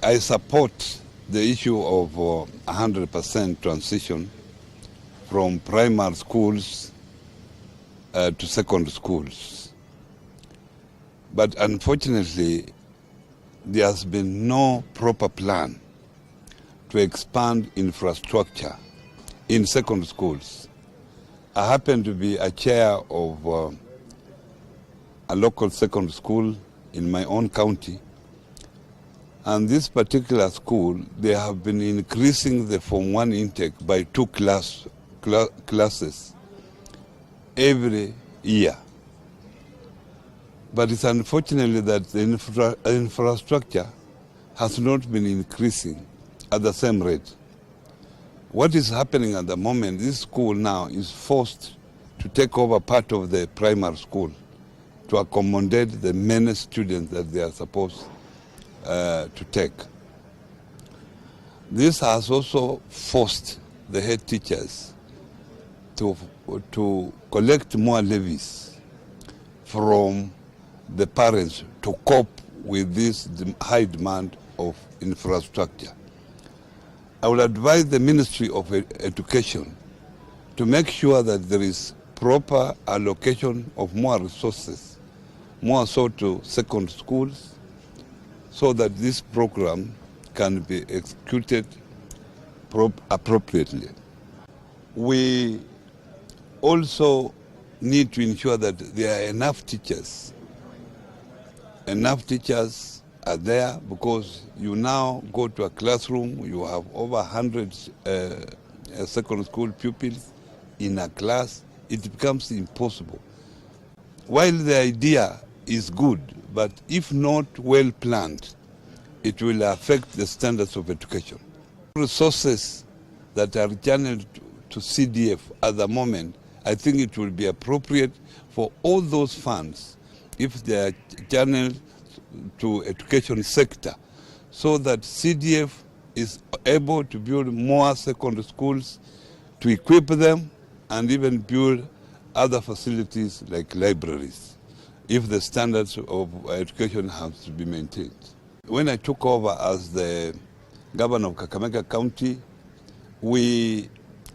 I support the issue of 100% transition from primary schools to secondary schools. But unfortunately, there has been no proper plan to expand infrastructure in secondary schools. I happen to be a chair of a local secondary school in my own county. And this particular school, they have been increasing the Form 1 intake by 2 classes every year. But it's unfortunately that the infrastructure has not been increasing at the same rate. What is happening at the moment, this school now is forced to take over part of the primary school to accommodate the many students that they are supposed to take. This has also forced the head teachers to collect more levies from the parents to cope with this high demand of infrastructure. I will advise the Ministry of Education to make sure that there is proper allocation of more resources, more so to secondary schools, so that this program can be executed appropriately. We also need to ensure that there are enough teachers. Enough teachers are there, because you now go to a classroom, you have over 100 secondary school pupils in a class, it becomes impossible. While the idea is good, but if not well planned, it will affect the standards of education. Resources that are channeled to CDF at the moment, I think it will be appropriate for all those funds, if they are channeled to education sector, so that CDF is able to build more secondary schools, to equip them, and even build other facilities like libraries, if the standards of education have to be maintained. When I took over as the governor of Kakamega County, we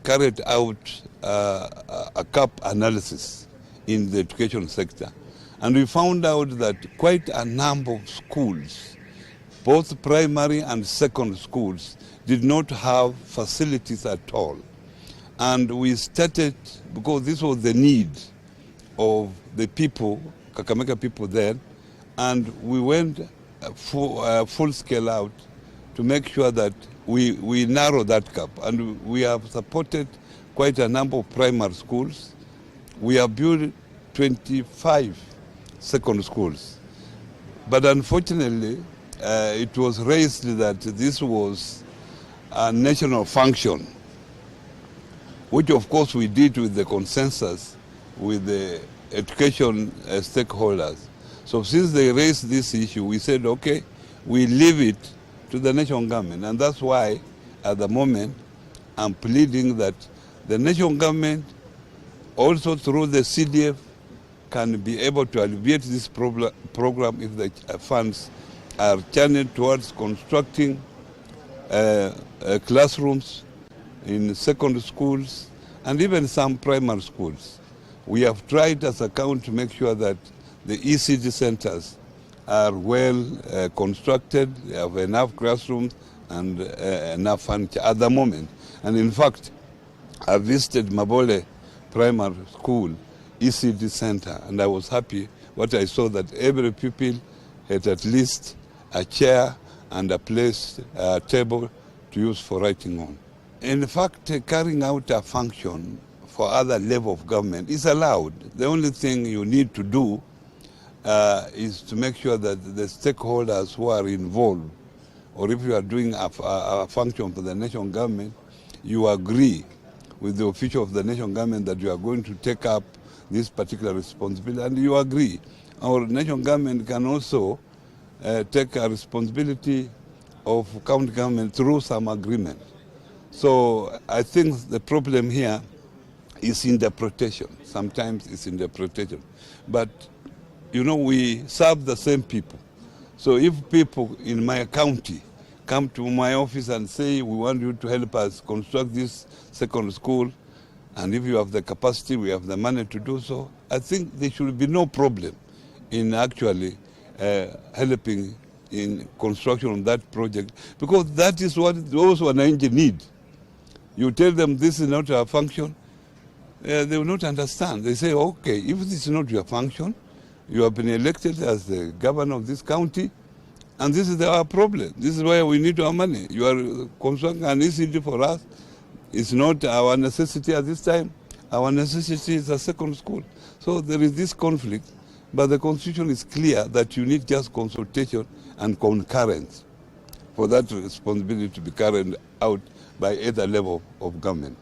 carried out a gap analysis in the education sector. And we found out that quite a number of schools, both primary and secondary schools, did not have facilities at all. And we started, because this was the need of the people, Kakamega people then, and we went full scale out to make sure that we narrow that gap. And we have supported quite a number of primary schools. We have built 25 secondary schools. But unfortunately, it was raised that this was a national function, which of course we did with the consensus with the education stakeholders. So since they raised this issue, we said, okay, we leave it to the national government. And that's why, at the moment, I'm pleading that the national government, also through the CDF, can be able to alleviate this program if the funds are channeled towards constructing classrooms in secondary schools and even some primary schools. We have tried as a county to make sure that the ECD centers are well constructed, they have enough classrooms and enough furniture at the moment. And in fact, I visited Mabole Primary School ECD center, and I was happy what I saw, that every pupil had at least a chair and a place, a table to use for writing on. In fact, carrying out a function for other level of government is allowed. The only thing you need to do is to make sure that the stakeholders who are involved, or if you are doing a function for the national government, you agree with the official of the national government that you are going to take up this particular responsibility, and you agree. Our national government can also take a responsibility of county government through some agreement. So I think the problem here is interpretation. Sometimes it's interpretation. But, you know, we serve the same people. So if people in my county come to my office and say, we want you to help us construct this second school, and if you have the capacity, we have the money to do so, I think there should be no problem in actually helping in construction of that project, because that is what those wananchi need. You tell them this is not our function, they will not understand. They say, okay, if this is not your function, you have been elected as the governor of this county, and this is our problem. This is why we need our money. You are constructing an ECD for us. It's not our necessity at this time. Our necessity is a second school. So there is this conflict, but the constitution is clear that you need just consultation and concurrence for that responsibility to be carried out by either level of government.